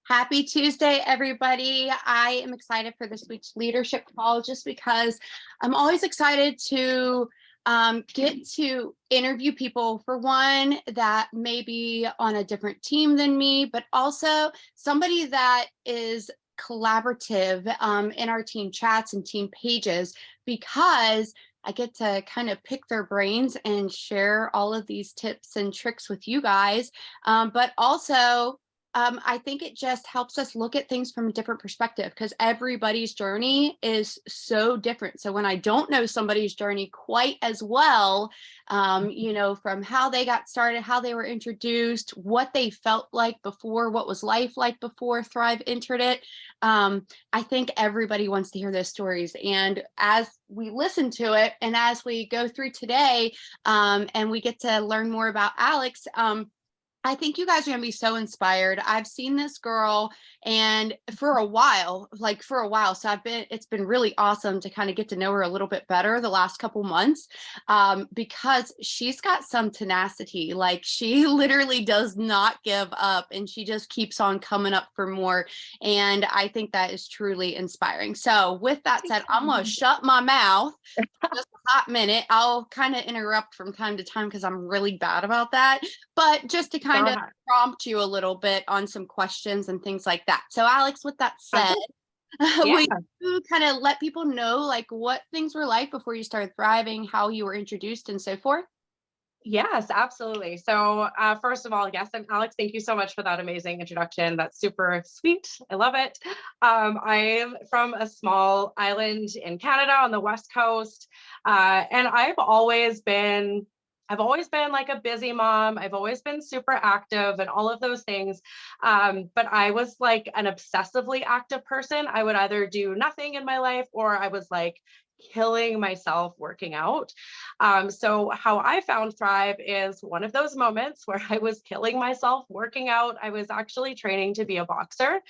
Happy Tuesday, everybody. I am excited for this week's leadership call just because I'm always excited to get to interview people, for one, that may be on a different team than me, but also somebody that is collaborative in our team chats and team pages, because I get to kind of pick their brains and share all of these tips and tricks with you guys. But also, I think it just helps us look at things from a different perspective because everybody's journey is so different. So when I don't know somebody's journey quite as well, from how they got started, how they were introduced, what they felt like before, what was life like before Thrive entered it, I think everybody wants to hear those stories. And as we listen to it and as we go through today, and we get to learn more about Alex, I think you guys are going to be so inspired. I've seen this girl and for a while. So it's been really awesome to kind of get to know her a little bit better the last couple months, because she's got some tenacity. Like, she literally does not give up and she just keeps on coming up for more. And I think that is truly inspiring. So with that said, I'm going to shut my mouth just a hot minute. I'll kind of interrupt from time to time because I'm really bad about that, but just to kind of prompt you a little bit on some questions and things like that. So Alex, with that said, will you kind of let people know like what things were like before you started thriving, how you were introduced and so forth? Yes, absolutely. So first of all, yes, and Alex, thank you so much for that amazing introduction. That's super sweet. I love it. I'm from a small island in Canada on the West Coast. And I've always been like a busy mom. I've always been super active and all of those things. But I was like an obsessively active person. I would either do nothing in my life or I was like killing myself working out. So how I found Thrive is one of those moments where I was killing myself working out. I was actually training to be a boxer.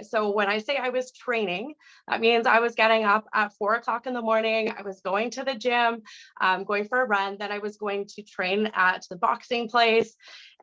So when I say I was training, that means I was getting up at 4 o'clock in the morning. I was going to the gym, going for a run. Then I was going to train at the boxing place.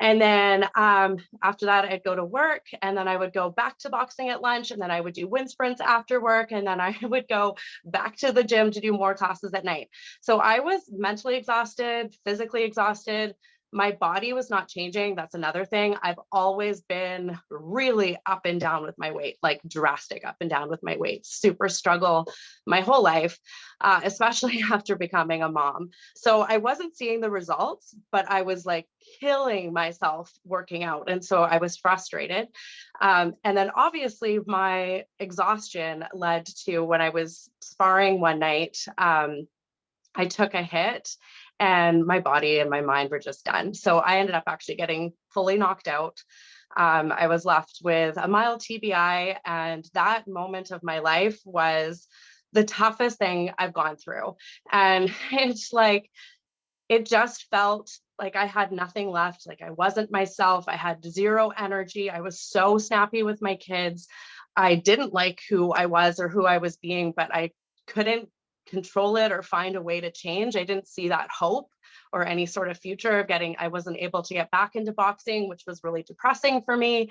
And then after that, I'd go to work, and then I would go back to boxing at lunch, and then I would do wind sprints after work, and then I would go back to the gym to do more classes at night. So I was mentally exhausted, physically exhausted. My body was not changing. That's another thing. I've always been really up and down with my weight, like drastic up and down with my weight, super struggle my whole life, especially after becoming a mom. So I wasn't seeing the results, but I was like killing myself working out. And so I was frustrated. And then obviously my exhaustion led to when I was sparring one night, I took a hit and my body and my mind were just done. So I ended up actually getting fully knocked out. I was left with a mild TBI, and that moment of my life was the toughest thing I've gone through. And it's like, it just felt like I had nothing left. Like I wasn't myself. I had zero energy. I was so snappy with my kids. I didn't like who I was or who I was being, but I couldn't control it or find a way to change. I didn't see that hope or any sort of future of I wasn't able to get back into boxing, which was really depressing for me.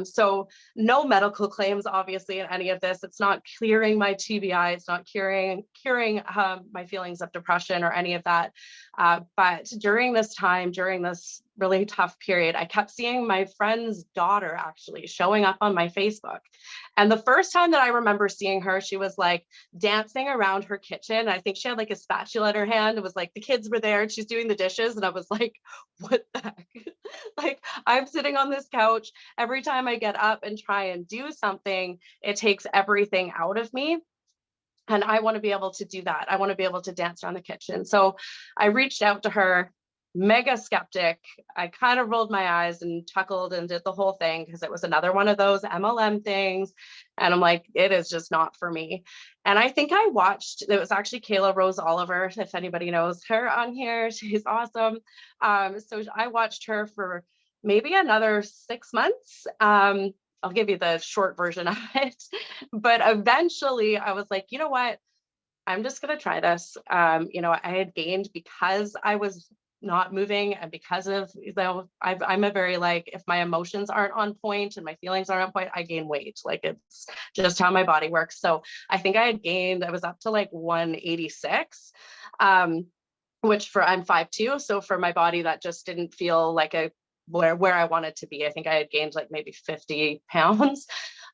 So no medical claims, obviously, in any of this. It's not clearing my TBI. It's not curing my feelings of depression or any of that. But during this time, during this really tough period, I kept seeing my friend's daughter actually showing up on my Facebook. And the first time that I remember seeing her, she was like dancing around her kitchen. I think she had like a spatula in her hand. It was like the kids were there and she's doing the dishes. And I was like, what the heck? Like, I'm sitting on this couch. Every time I get up and try and do something, it takes everything out of me. And I want to be able to do that. I want to be able to dance around the kitchen. So I reached out to her, mega skeptic. I kind of rolled my eyes and chuckled and did the whole thing because it was another one of those MLM things. And I'm like, it is just not for me. And I think I watched, it was actually Kayla Rose Oliver, if anybody knows her on here. She's awesome. So I watched her for maybe another 6 months. I'll give you the short version of it. But eventually I was like, you know what? I'm just going to try this. I had gained, because I was not moving, and because of, I'm a very like, if my emotions aren't on point and my feelings aren't on point, I gain weight. Like it's just how my body works. So I think I was up to like 186, which I'm 5'2". So for my body, that just didn't feel like where I wanted to be. I think I had gained like maybe 50 pounds.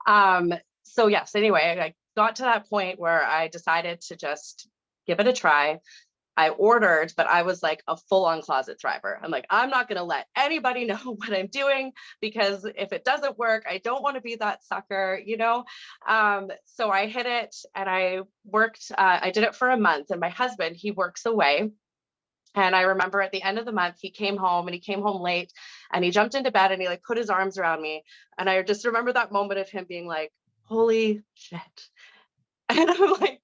So yes, anyway, I got to that point where I decided to just give it a try. I ordered, but I was like a full-on closet thriver. I'm like, I'm not going to let anybody know what I'm doing, because if it doesn't work, I don't want to be that sucker, you know? So I hit it and I worked, I did it for a month, and my husband, he works away. And I remember at the end of the month, he came home, and he came home late, and he jumped into bed and he like put his arms around me. And I just remember that moment of him being like, holy shit. And I'm like,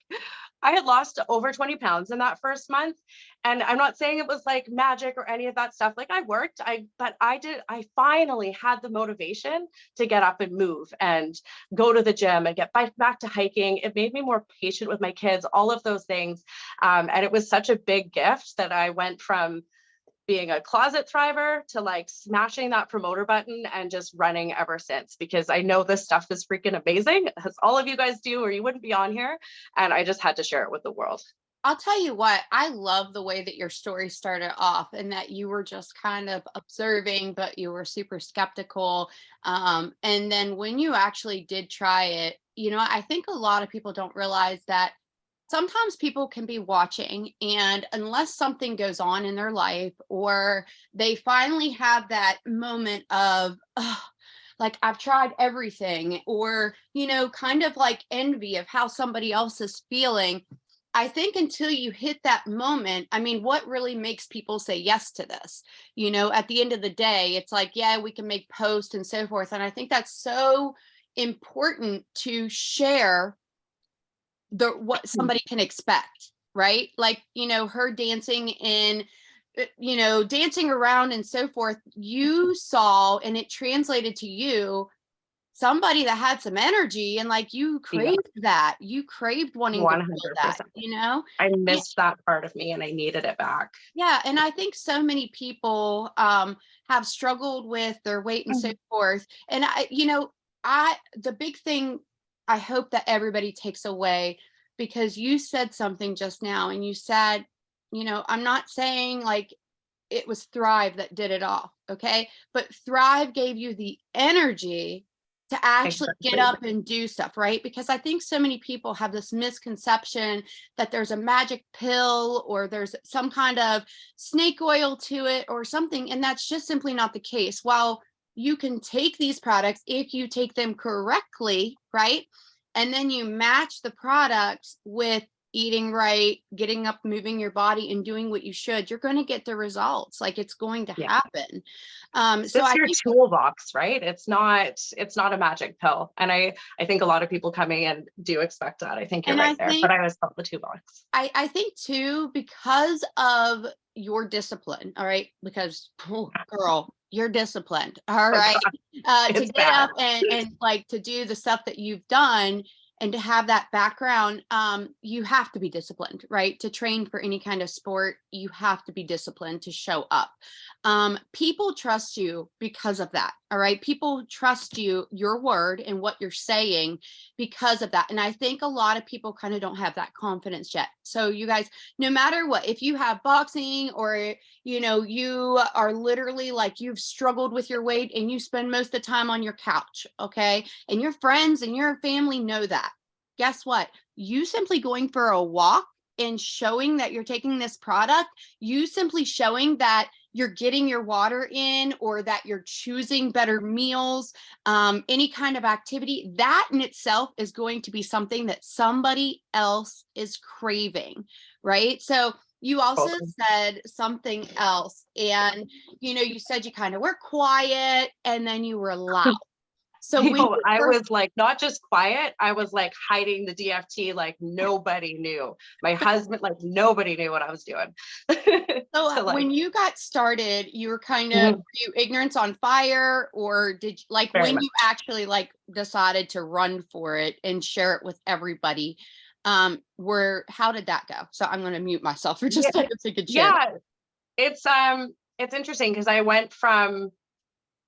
I had lost over 20 pounds in that first month. And I'm not saying it was like magic or any of that stuff. Like I worked, but I finally had the motivation to get up and move and go to the gym and get back to hiking. It made me more patient with my kids, all of those things. And it was such a big gift that I went from being a closet thriver to like smashing that promoter button and just running ever since, because I know this stuff is freaking amazing, as all of you guys do, or you wouldn't be on here. And I just had to share it with the world. I'll tell you what, I love the way that your story started off, and that you were just kind of observing, but you were super skeptical. And then when you actually did try it, I think a lot of people don't realize that sometimes people can be watching, and unless something goes on in their life, or they finally have that moment of, "Ugh, like I've tried everything," or, kind of like envy of how somebody else is feeling. I think until you hit that moment, I mean, what really makes people say yes to this? At the end of the day, it's like, yeah, we can make posts and so forth. And I think that's so important to share what somebody can expect, right? Like, her dancing dancing around and so forth, you saw, and it translated to you, somebody that had some energy, and like you Yeah, craved that. You craved wanting to feel that, 100%. I missed that part of me and I needed it back. Yeah. And I think so many people have struggled with their weight and so forth. And the big thing I hope that everybody takes away, because you said something just now, and you said, I'm not saying like it was Thrive that did it all. Okay. But Thrive gave you the energy to actually get up and do stuff, right? Because I think so many people have this misconception that there's a magic pill, or there's some kind of snake oil to it or something. And that's just simply not the case. While you can take these products, if you take them correctly, right? And then you match the products with eating right, getting up, moving your body, and doing what you should, you're going to get the results. Like it's going to happen. So it's I your think toolbox, right? It's not a magic pill. And I think a lot of people coming in do expect that. I think you're and right I there, think but I always felt the toolbox. I think too, because of your discipline, all right, because girl, you're disciplined, all Oh right, God, to it's get bad. up and like to do the stuff that you've done, and to have that background, you have to be disciplined, right? To train for any kind of sport, you have to be disciplined to show up. People trust you because of that, all right? People trust you, your word, and what you're saying because of that. And I think a lot of people kind of don't have that confidence yet. So you guys, no matter what, if you have boxing, or you are literally like you've struggled with your weight and you spend most of the time on your couch, okay, and your friends and your family know that, guess what? You simply going for a walk and showing that you're taking this product, you simply showing that you're getting your water in, or that you're choosing better meals, any kind of activity, that in itself is going to be something that somebody else is craving, right? So you also said something else, and you said you kind of were quiet, and then you were loud. So when I was like, not just quiet, I was like hiding the DFT, like nobody knew. My husband, like nobody knew what I was doing. So like, when you got started, you were kind of, were you ignorance on fire, or did you, like very when much. you actually like decided to run for it and share it with everybody, how did that go? So I'm going to mute myself for just a second to share. Yeah. It's interesting because I went from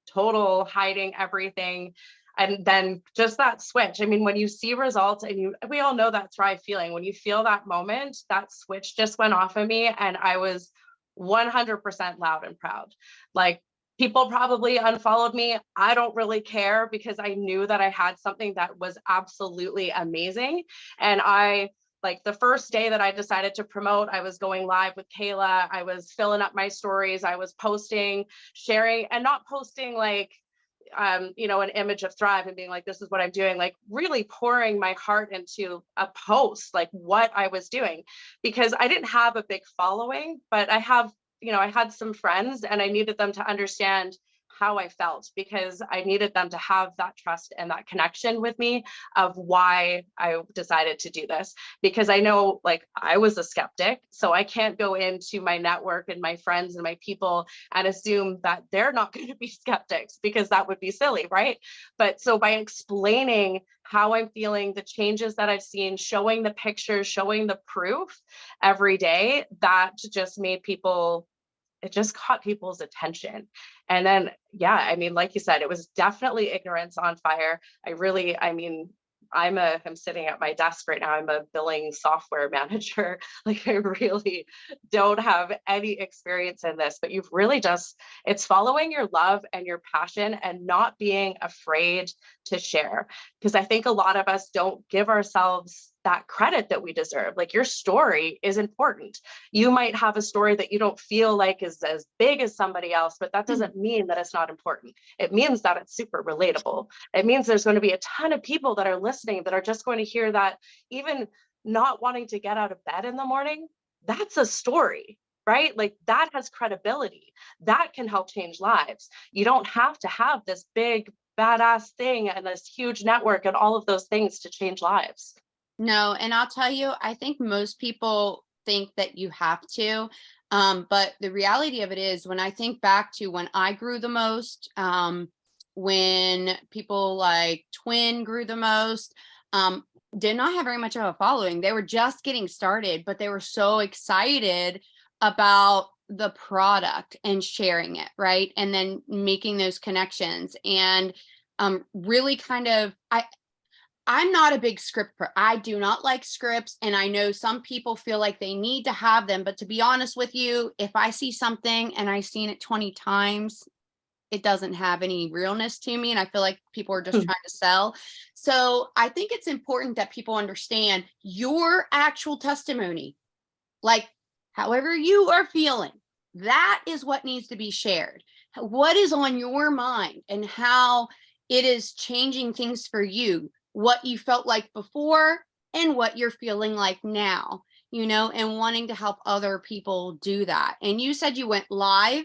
total hiding everything and then just that switch. I mean, when you see results and we all know that thrive feeling, when you feel that moment, that switch just went off of me and I was 100% loud and proud. Like, people probably unfollowed me. I don't really care because I knew that I had something that was absolutely amazing. And like the first day that I decided to promote, I was going live with Kayla. I was filling up my stories. I was posting, sharing, and not posting like, an image of Thrive and being like, this is what I'm doing, like really pouring my heart into a post, like what I was doing, because I didn't have a big following, but I had some friends and I needed them to understand how I felt because I needed them to have that trust and that connection with me of why I decided to do this. Because I know, like, I was a skeptic, so I can't go into my network and my friends and my people and assume that they're not going to be skeptics because that would be silly, right? But so by explaining how I'm feeling, the changes that I've seen, showing the pictures, showing the proof every day, that just made people, it just caught people's attention. And then, yeah, I mean, like you said, it was definitely ignorance on fire. I'm sitting at my desk right now. I'm a billing software manager. Like, I really don't have any experience in this, but you've really it's following your love and your passion and not being afraid to share. Because I think a lot of us don't give ourselves that credit that we deserve. Like, your story is important. You might have a story that you don't feel like is as big as somebody else, but that doesn't mean that it's not important. It means that it's super relatable. It means there's going to be a ton of people that are listening that are just going to hear that, even not wanting to get out of bed in the morning. That's a story, right? Like, that has credibility. That can help change lives. You don't have to have this big badass thing and this huge network and all of those things to change lives. No, and I'll tell you, I think most people think that you have to. But the reality of it is, when I think back to when I grew the most, when people like Twin grew the most, did not have very much of a following. They were just getting started, but they were so excited about the product and sharing it, right? And then making those connections and really kind of, I'm not a big script I do not like scripts. And I know some people feel like they need to have them. But to be honest with you, if I see something and I've seen it 20 times, it doesn't have any realness to me. And I feel like people are just trying to sell. So I think it's important that people understand your actual testimony, like however you are feeling, that is what needs to be shared. What is on your mind and how it is changing things for you, what you felt like before and what you're feeling like now, and wanting to help other people do that. And you said you went live,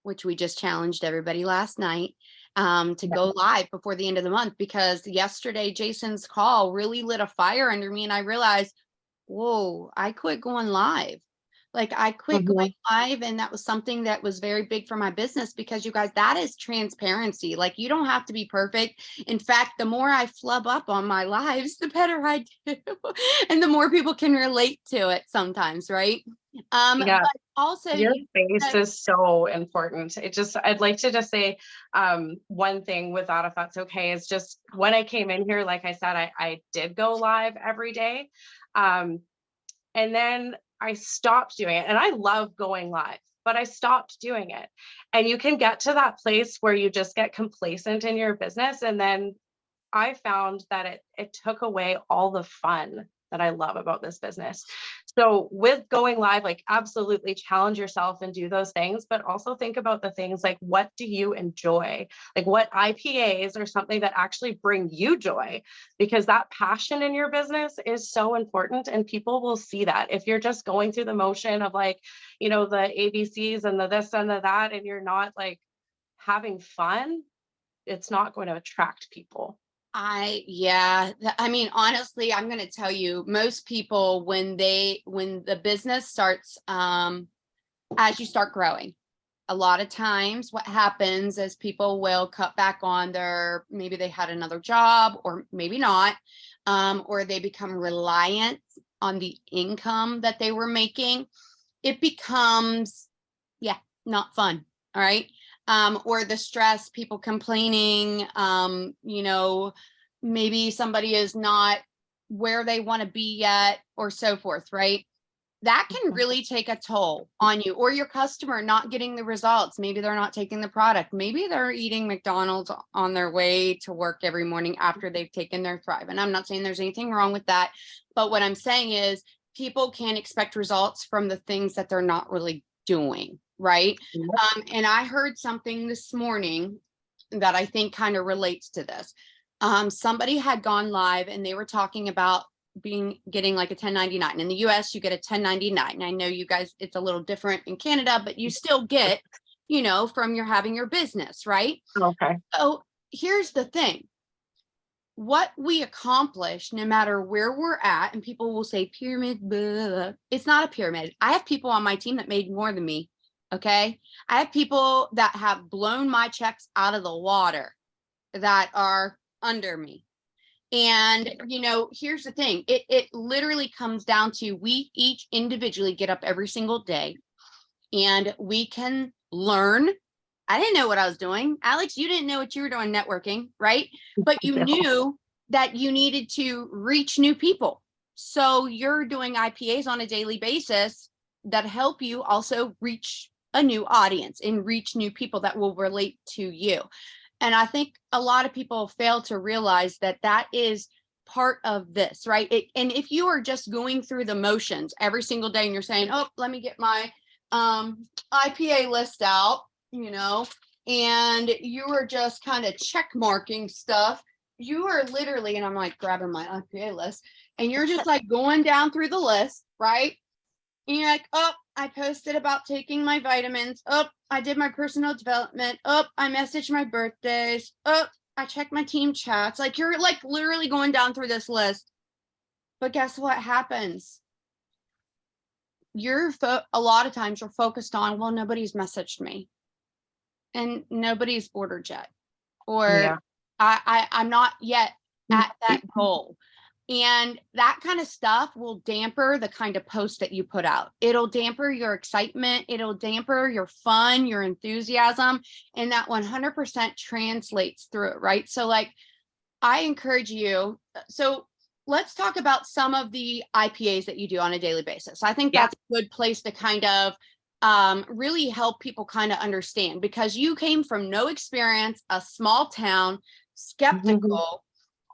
which we just challenged everybody last night to go live before the end of the month, because yesterday Jason's call really lit a fire under me and I realized, whoa, I quit going live. Like, I quit going live, and that was something that was very big for my business, because you guys, that is transparency. Like, you don't have to be perfect. In fact, the more I flub up on my lives, the better I do. And the more people can relate to it sometimes, right? Yeah. But also Your face is so important. I'd like to just say one thing with that, if that's okay, is just when I came in here, like I said, I did go live every day. And then I stopped doing it, and I love going live, but I stopped doing it. And you can get to that place where you just get complacent in your business. And then I found that it took away all the fun that I love about this business. So with going live, like, absolutely challenge yourself and do those things, but also think about the things like, what do you enjoy? Like, what IPAs are something that actually bring you joy? Because that passion in your business is so important, and people will see that. If you're just going through the motion of, like, the ABCs and the this and the that, and you're not like having fun, it's not going to attract people. I mean, honestly, I'm going to tell you, most people, when the business starts, as you start growing, a lot of times what happens is people will cut back on maybe they had another job or maybe not, or they become reliant on the income that they were making. It becomes Yeah, not fun. All right. Or the stress, people complaining, maybe somebody is not where they want to be yet, or so forth, right? That can really take a toll on you, or your customer not getting the results. Maybe they're not taking the product. Maybe they're eating McDonald's on their way to work every morning after they've taken their Thrive. And I'm not saying there's anything wrong with that. But what I'm saying is people can expect results from the things that they're not really doing, right? And I heard something this morning that I think kind of relates to this. Somebody had gone live and they were talking about getting like a 1099. In the US, you get a 1099. I know you guys, it's a little different in Canada, but you still get, from your having your business, right? Okay. So here's the thing. What we accomplish, no matter where we're at, and people will say pyramid, blah, blah, it's not a pyramid. I have people on my team that made more than me. Okay. I have people that have blown my checks out of the water that are under me. And, here's the thing. It literally comes down to, we each individually get up every single day and we can learn. I didn't know what I was doing. Alex, you didn't know what you were doing networking, right? But you knew that you needed to reach new people. So you're doing IPAs on a daily basis that help you also reach a new audience and reach new people that will relate to you. And I think a lot of people fail to realize that that is part of this, right? And if you are just going through the motions every single day and you're saying, oh, let me get my IPA list out, and you are just kind of check marking stuff, you are literally, and I'm like grabbing my IPA list, and you're just like going down through the list, right? And you're like, oh, I posted about taking my vitamins. Oh, I did my personal development. Oh, I messaged my birthdays. Oh, I checked my team chats. Like, you're like literally going down through this list. But guess what happens? A lot of times you're focused on, well, nobody's messaged me and nobody's ordered yet, or I'm not yet at that goal. And that kind of stuff will damper the kind of post that you put out. It'll damper your excitement. It'll damper your fun, your enthusiasm, and that 100% translates through it, right? So like, I encourage you. So let's talk about some of the IPAs that you do on a daily basis. I think that's a good place to kind of really help people kind of understand, because you came from no experience, a small town, skeptical.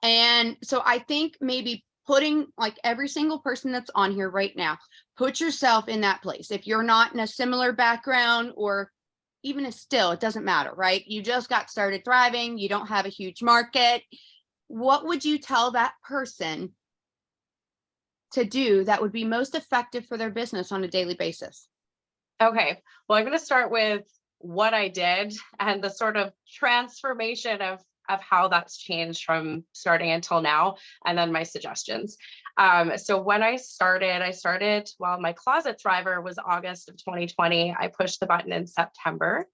And so I think maybe putting, like, every single person that's on here right now, put yourself in that place. If you're not in a similar background, or even a still, it doesn't matter, right? You just got started thriving. You don't have a huge market. What would you tell that person to do that would be most effective for their business on a daily basis? Okay. Well, I'm going to start with what I did and the sort of transformation of how that's changed from starting until now, and then my suggestions. So when I started, well, my closet thriver was August of 2020. I pushed the button in September.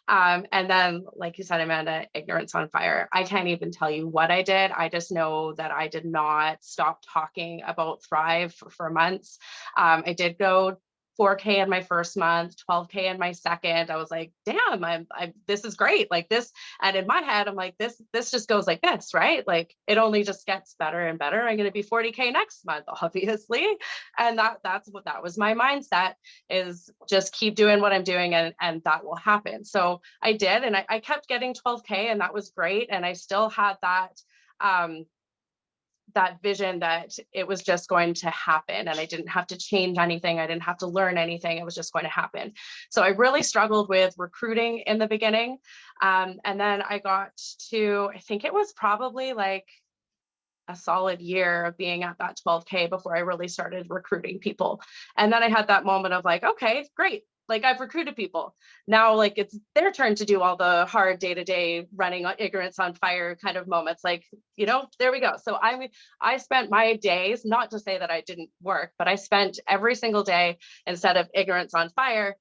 And then, like you said, Amanda, ignorance on fire. I can't even tell you what I did. I just know that I did not stop talking about Thrive for months. I did go 4K in my first month, 12K in my second. I was like, damn, this is great. Like this. And in my head, I'm like, this just goes like this, right? Like it only just gets better and better. I'm going to be 40K next month, obviously. And that was my mindset, is just keep doing what I'm doing and that will happen. So I did, and I kept getting 12K, and that was great. And I still had that vision that it was just going to happen, and I didn't have to change anything. I didn't have to learn anything. It was just going to happen. So I really struggled with recruiting in the beginning. And then I got to, I think it was probably like a solid year of being at that 12K before I really started recruiting people. And then I had that moment of like, okay, great. Like I've recruited people. Now, like it's their turn to do all the hard day-to-day running on ignorance on fire kind of moments. Like, there we go. So I spent my days, not to say that I didn't work, but I spent every single day, instead of ignorance on fire,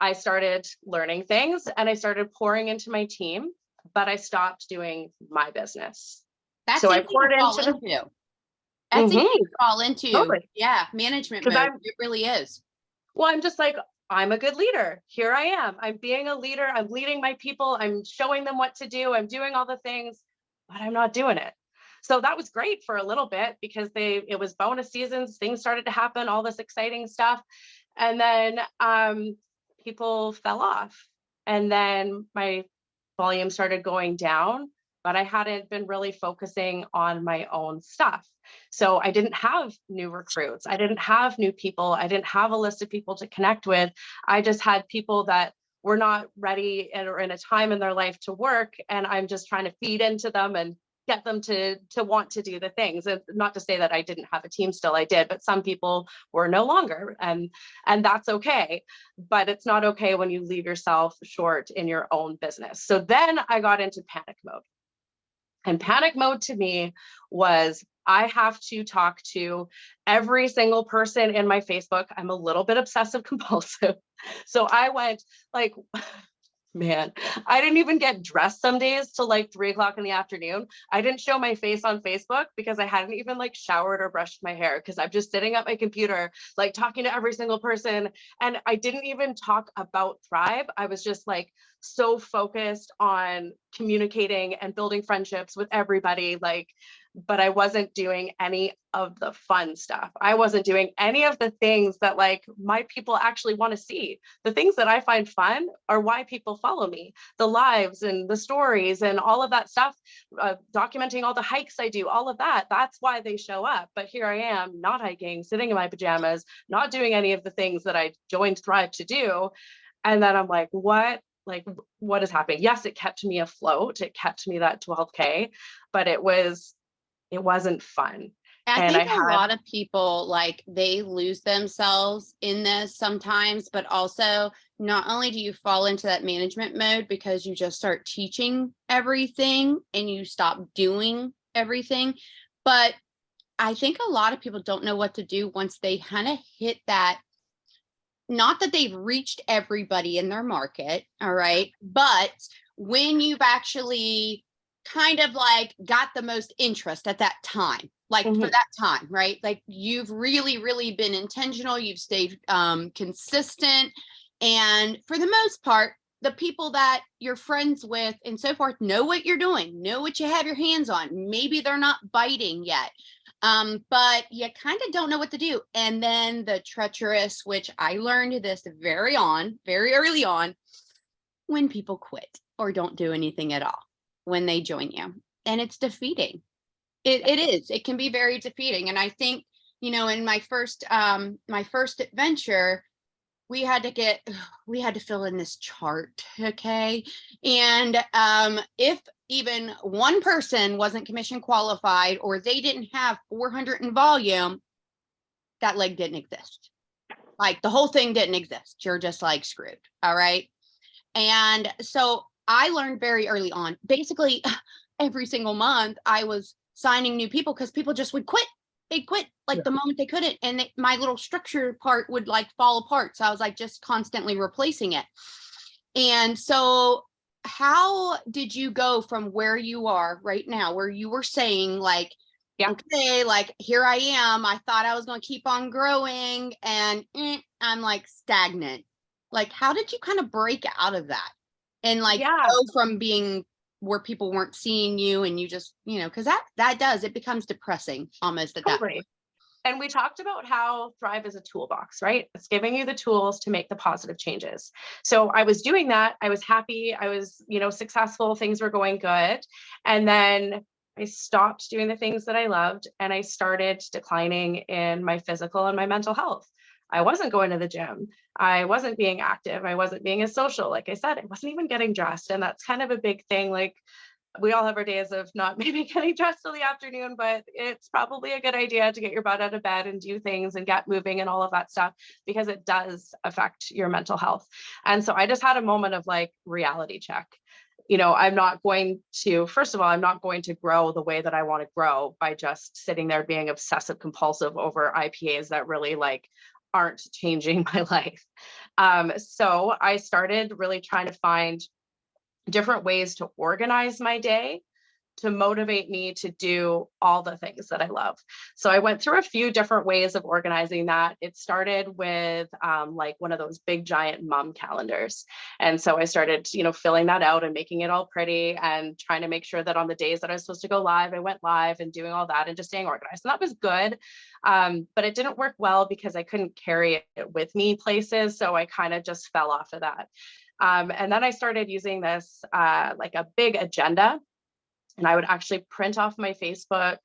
I started learning things and I started pouring into my team, but I stopped doing my business. That's so I easy poured to fall into. That's easy to fall into. Totally. Yeah, management mode. It really is. Well, I'm just like, I'm a good leader. Here I am. I'm being a leader. I'm leading my people. I'm showing them what to do. I'm doing all the things, but I'm not doing it. So that was great for a little bit because it was bonus seasons. Things started to happen, all this exciting stuff. And then people fell off. And then my volume started going down, but I hadn't been really focusing on my own stuff. So I didn't have new recruits. I didn't have new people. I didn't have a list of people to connect with. I just had people that were not ready or in a time in their life to work. And I'm just trying to feed into them and get them to want to do the things. And not to say that I didn't have a team still, I did, but some people were no longer. And that's okay. But it's not okay when you leave yourself short in your own business. So then I got into panic mode. And panic mode to me was I have to talk to every single person in my Facebook. I'm a little bit obsessive compulsive. So I went like, man, I didn't even get dressed some days till like 3 o'clock in the afternoon. I didn't show my face on Facebook because I hadn't even like showered or brushed my hair because I'm just sitting at my computer, like talking to every single person. And I didn't even talk about Thrive. I was just like so focused on communicating and building friendships with everybody, like, but I wasn't doing any of the fun stuff. I wasn't doing any of the things that like my people actually want to see. The things that I find fun are why people follow me. The lives and the stories and all of that stuff, documenting all the hikes I do, all of that, that's why they show up. But here I am, not hiking, sitting in my pajamas, not doing any of the things that I joined Thrive to do. And then I'm like, what? Like, what is happening? Yes, it kept me afloat. It kept me that 12K, but it wasn't fun. I And think I a had, lot of people like they lose themselves in this sometimes, but also not only do you fall into that management mode because you just start teaching everything and you stop doing everything, but I think a lot of people don't know what to do once they kind of hit that. Not that they've reached everybody in their market, all right, but when you've actually kind of like got the most interest at that time, like for Mhm. that time, right? Like you've really, really been intentional, you've stayed consistent. And for the most part, the people that you're friends with and so forth know what you're doing, know what you have your hands on. Maybe they're not biting yet, but you kind of don't know what to do. And then the treacherous, which I learned this very early on, when people quit or don't do anything at all when they join you. And it's defeating. It is. It can be very defeating. And I think, in my first adventure, we had to fill in this chart, okay? And if even one person wasn't commission qualified or they didn't have 400 in volume, that leg didn't exist. Like the whole thing didn't exist. You're just like screwed. All right. And so I learned very early on, basically every single month I was signing new people because people just would quit. They'd quit like the moment they couldn't. And my little structure part would like fall apart. So I was like just constantly replacing it. And so how did you go from where you are right now, where you were saying like, Yeah. okay, like here I am. I thought I was going to keep on growing and I'm like stagnant. Like, how did you kind of break out of that and like Yeah, go from being where people weren't seeing you and you just, because it becomes depressing almost at that point. totally. And we talked about how Thrive is a toolbox, right? It's giving you the tools to make the positive changes. So I was doing that. I was happy. I was, successful. Things were going good. And then I stopped doing the things that I loved and I started declining in my physical and my mental health. I wasn't going to the gym. I wasn't being active. I wasn't being as social. Like I said, I wasn't even getting dressed. And that's kind of a big thing. Like we all have our days of not maybe getting dressed till the afternoon, but it's probably a good idea to get your butt out of bed and do things and get moving and all of that stuff because it does affect your mental health. And so I just had a moment of like reality check. I'm not going to, first of all, I'm not going to grow the way that I want to grow by just sitting there being obsessive compulsive over IPAs that really like aren't changing my life. So I started really trying to find different ways to organize my day to motivate me to do all the things that I love. So I went through a few different ways of organizing that. It started with like one of those big giant mom calendars. And so I started, filling that out and making it all pretty and trying to make sure that on the days that I was supposed to go live, I went live and doing all that and just staying organized. And that was good. But it didn't work well because I couldn't carry it with me places. So I kind of just fell off of that. And then I started using this like a big agenda. And I would actually print off my Facebook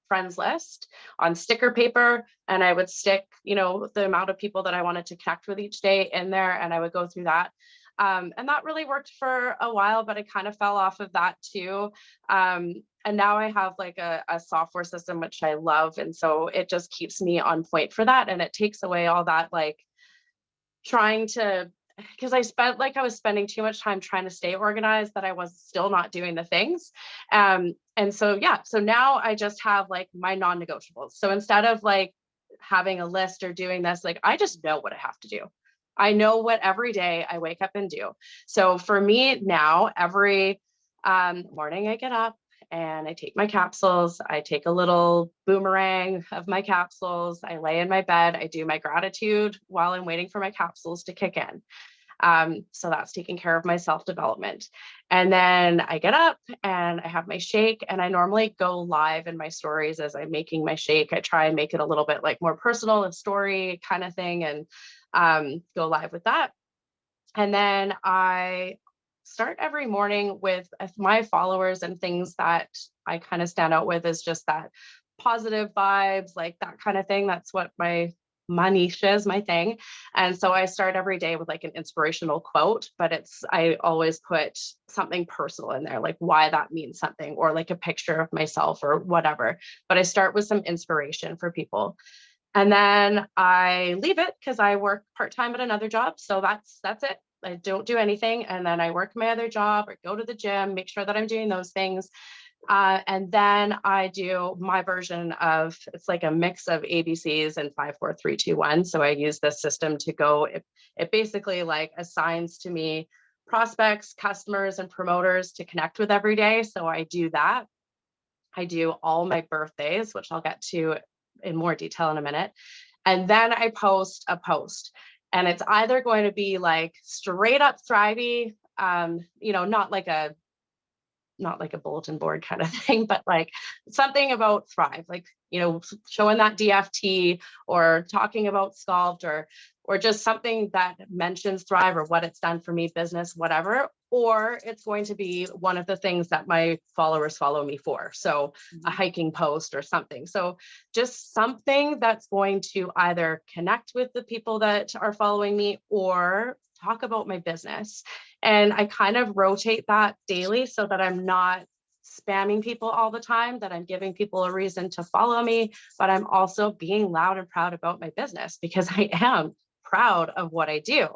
friends list on sticker paper, and I would stick, the amount of people that I wanted to connect with each day in there, and I would go through that. And that really worked for a while, but I kind of fell off of that too. And now I have like a software system, which I love. And so it just keeps me on point for that. And it takes away all that, like trying to, because I was spending too much time trying to stay organized that I was still not doing the things. And so now I just have like my non-negotiables. So instead of like having a list or doing this, like I just know what I have to do. I know what every day I wake up and do. So for me now, every morning I get up and I take my capsules. I take a little boomerang of my capsules. I lay in my bed. I do my gratitude while I'm waiting for my capsules to kick in. So that's taking care of my self-development. And then I get up and I have my shake, and I normally go live in my stories as I'm making my shake. I try and make it a little bit like more personal and story kind of thing, and go live with that. And then I start every morning with my followers, and things that I kind of stand out with is just that positive vibes, like that kind of thing. That's what my niche is, my thing. And so I start every day with like an inspirational quote, but I always put something personal in there, like why that means something, or like a picture of myself or whatever. But I start with some inspiration for people. And then I leave it because I work part-time at another job. So that's it. I don't do anything. And then I work my other job or go to the gym, make sure that I'm doing those things. And then I do my version of, it's like a mix of ABCs and 5, 4, 3, 2, 1. So I use this system to go, it basically like assigns to me prospects, customers, and promoters to connect with every day. So I do that. I do all my birthdays, which I'll get to in more detail in a minute. And then I post a post, and it's either going to be like straight up thrivey, not like a bulletin board kind of thing, but like something about thrive, like, showing that DFT or talking about Sculpt or just something that mentions thrive or what it's done for me, business, whatever. Or it's going to be one of the things that my followers follow me for. So a hiking post or something. So just something that's going to either connect with the people that are following me or talk about my business. And I kind of rotate that daily so that I'm not spamming people all the time, that I'm giving people a reason to follow me, but I'm also being loud and proud about my business because I am proud of what I do.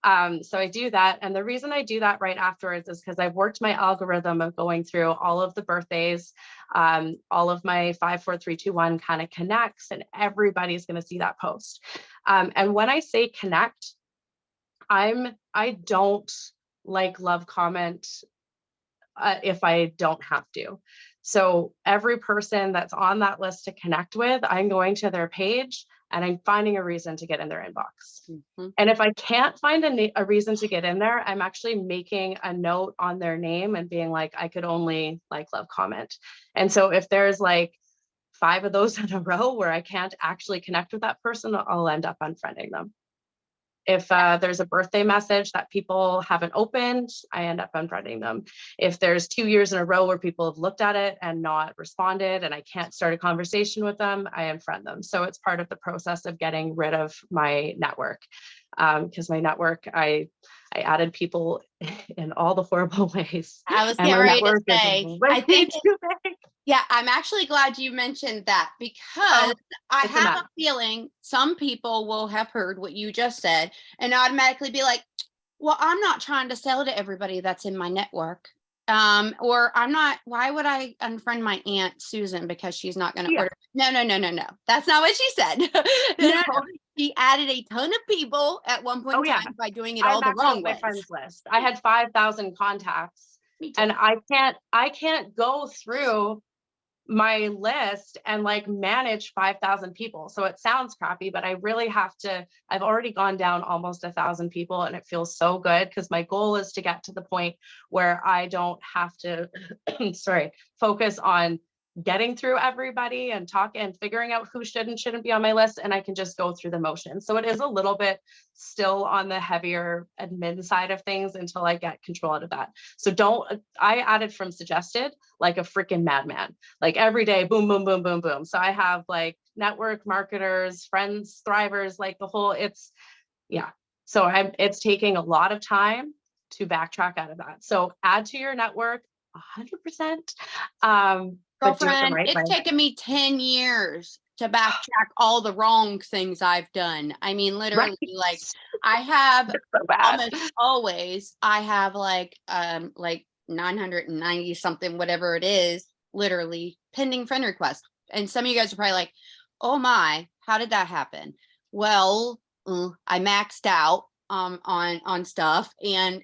So I do that. And the reason I do that right afterwards is because I've worked my algorithm of going through all of the birthdays, all of my 5, 4, 3, 2, 1 kind of connects, and everybody's going to see that post. And when I say connect, I don't like love comment if I don't have to. So every person that's on that list to connect with, I'm going to their page and I'm finding a reason to get in their inbox. Mm-hmm. And if I can't find a reason to get in there, I'm actually making a note on their name and being like, I could only like, love, comment. And so if there's like 5 of those in a row where I can't actually connect with that person, I'll end up unfriending them. If there's a birthday message that people haven't opened, I end up unfriending them. If there's 2 years in a row where people have looked at it and not responded and I can't start a conversation with them, I unfriend them. So it's part of the process of getting rid of my network. Because my network, I added people in all the horrible ways. I was getting ready to say, I think too big. Yeah, I'm actually glad you mentioned that because I have a feeling some people will have heard what you just said and automatically be like, well, I'm not trying to sell to everybody that's in my network. Or I'm not, why would I unfriend my Aunt Susan because she's not going to order? No. That's not what she said. No. She added a ton of people at one point in time by doing it all the wrong way. My friends list. I had 5,000 contacts Me too. And I can't go through my list and like manage 5,000 people. So it sounds crappy, but I really have to. I've already gone down almost 1,000 people, and it feels so good because my goal is to get to the point where I don't have to, sorry, focus on getting through everybody and talk and figuring out who should and shouldn't be on my list. And I can just go through the motions. So it is a little bit still on the heavier admin side of things until I get control out of that. So I added from suggested like a freaking madman, like every day, boom, boom, boom, boom, boom. So I have like network marketers, friends, thrivers, like the whole, yeah. So it's taking a lot of time to backtrack out of that. So add to your network 100%. But do it the Girlfriend, right way. it's taken me 10 years to backtrack all the wrong things I've done. I mean, literally, Right. like I have So bad. almost always, I have like 990 something, whatever it is, literally pending friend requests. And some of you guys are probably like, oh my, how did that happen? Well, I maxed out on stuff, and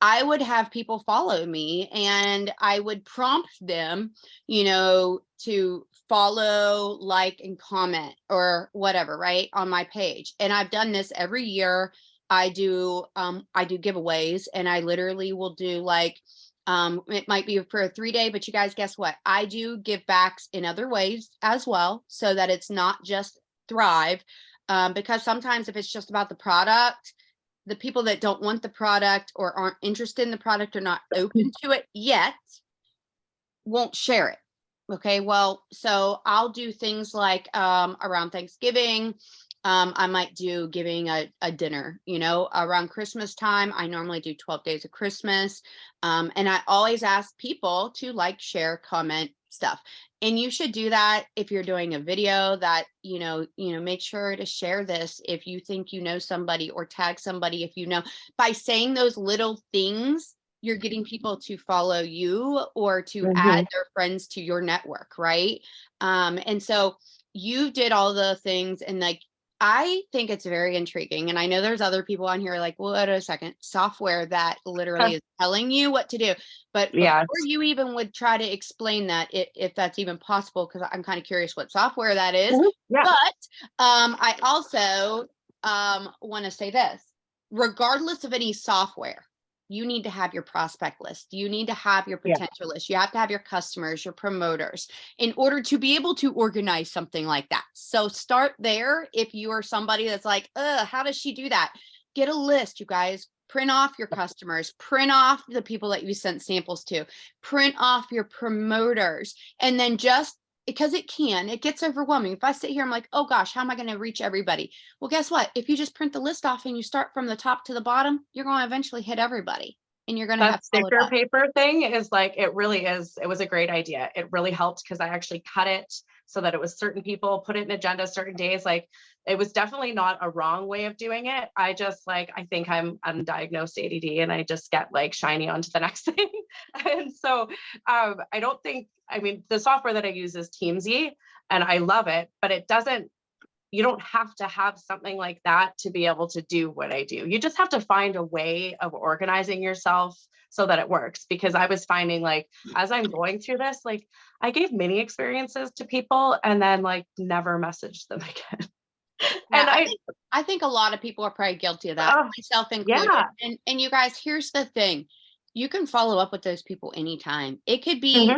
I would have people follow me, and I would prompt them, to follow, like, and comment or whatever, right, on my page. And I've done this every year. I do giveaways, and I literally will do like, it might be for a 3-day, but you guys, guess what? I do give backs in other ways as well, so that it's not just Thrive. Because sometimes if it's just about the product, the people that don't want the product or aren't interested in the product or not open to it yet won't share it. Okay, well, so I'll do things like around Thanksgiving. I might do giving a dinner, around Christmas time. I normally do 12 days of Christmas. And I always ask people to like, share, comment, stuff. And you should do that if you're doing a video that, make sure to share this if you think somebody, or tag somebody if by saying those little things, you're getting people to follow you or to add their friends to your network, right? And so you did all the things, and like, I think it's very intriguing. And I know there's other people on here like, well, wait a second, software that literally is telling you what to do. But Yeah. before you even would try to explain that, if that's even possible, because I'm kind of curious what software that is. Yeah. But I also want to say this, regardless of any software, you need to have your prospect list. You need to have your potential list. You have to have your customers, your promoters, in order to be able to organize something like that. So start there. If you are somebody that's like, how does she do that? Get a list, you guys. Print off your customers, print off the people that you sent samples to, print off your promoters, and then just, because it gets overwhelming. If I sit here, I'm like, oh gosh, how am I going to reach everybody? Well, guess what? If you just print the list off and you start from the top to the bottom, you're going to eventually hit everybody, and you're going to have That sticker paper thing is like, it really is. It was a great idea. It really helped because I actually cut it so that it was certain people, put it in agenda certain days. Like, it was definitely not a wrong way of doing it. I just I think I'm undiagnosed ADD, and I just get like shiny onto the next thing. And so I don't think, the software that I use is Teamsy, and I love it, but you don't have to have something like that to be able to do what I do. You just have to find a way of organizing yourself so that it works. Because I was finding, like, as I'm going through this, like, I gave mini experiences to people and then like never messaged them again. Yeah, And I think a lot of people are probably guilty of that, myself included. yeah. And you guys, here's the thing. You can follow up with those people anytime. It could be,